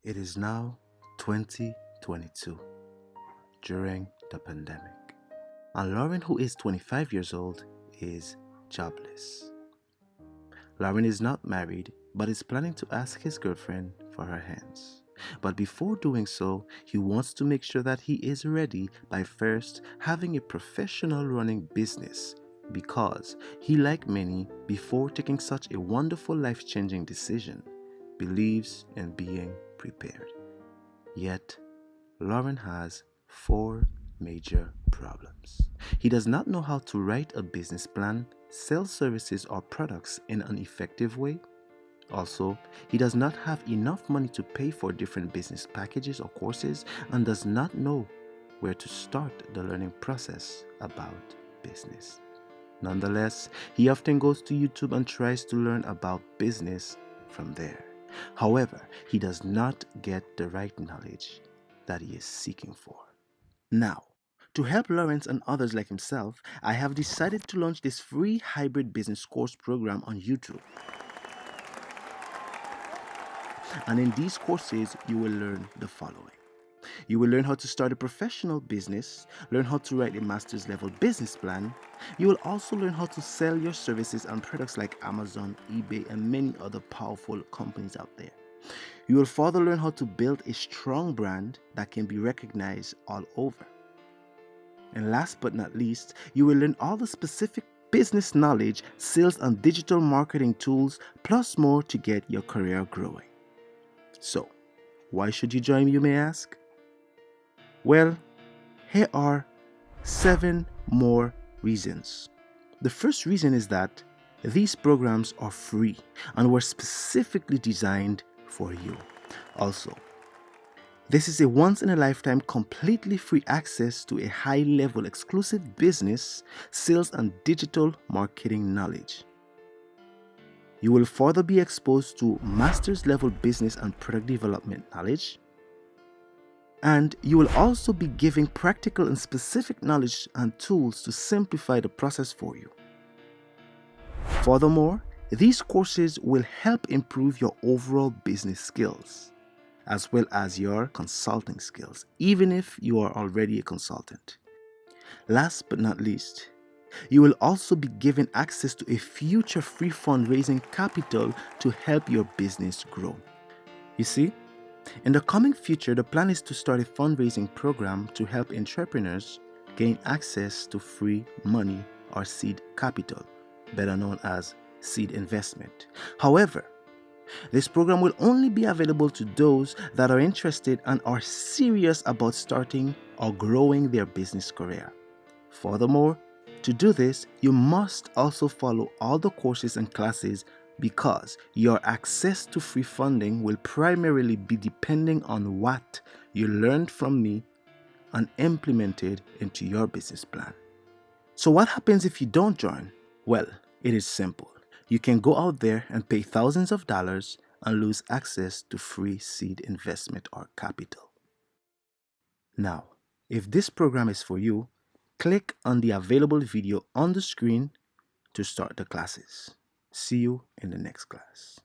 It is now 2022, during the pandemic, and Lauren, who is 25 years old, is jobless. Lauren is not married, but is planning to ask his girlfriend for her hands. But before doing so, he wants to make sure that he is ready by first having a professional running business, because he, like many, before taking such a wonderful life-changing decision, believes in being prepared. Yet, Lauren has 4 major problems. He does not know how to write a business plan, sell services or products in an effective way. Also, he does not have enough money to pay for different business packages or courses, and does not know where to start the learning process about business. Nonetheless, he often goes to YouTube and tries to learn about business from there. However, he does not get the right knowledge that he is seeking for. Now, to help Lawrence and others like himself, I have decided to launch this free hybrid business course program on YouTube. And in these courses, you will learn the following. You will learn how to start a professional business, learn how to write a master's level business plan. You will also learn how to sell your services and products like Amazon, eBay, and many other powerful companies out there. You will further learn how to build a strong brand that can be recognized all over. And last but not least, you will learn all the specific business knowledge, sales and digital marketing tools, plus more to get your career growing. So, why should you join me, you may ask? Well, here are 7 more reasons. The first reason is that these programs are free and were specifically designed for you. Also, this is a once-in-a-lifetime completely free access to a high-level exclusive business, sales and digital marketing knowledge. You will further be exposed to master's level business and product development knowledge. And you will also be given practical and specific knowledge and tools to simplify the process for you. Furthermore, these courses will help improve your overall business skills, as well as your consulting skills, even if you are already a consultant. Last but not least, you will also be given access to a future free fundraising capital to help your business grow. You see, in the coming future, the plan is to start a fundraising program to help entrepreneurs gain access to free money or seed capital, better known as seed investment. However, this program will only be available to those that are interested and are serious about starting or growing their business career. Furthermore, to do this, you must also follow all the courses and classes, because your access to free funding will primarily be depending on what you learned from me and implemented into your business plan. So what happens if you don't join? Well, it is simple. You can go out there and pay thousands of dollars and lose access to free seed investment or capital. Now, if this program is for you, click on the available video on the screen to start the classes. See you in the next class.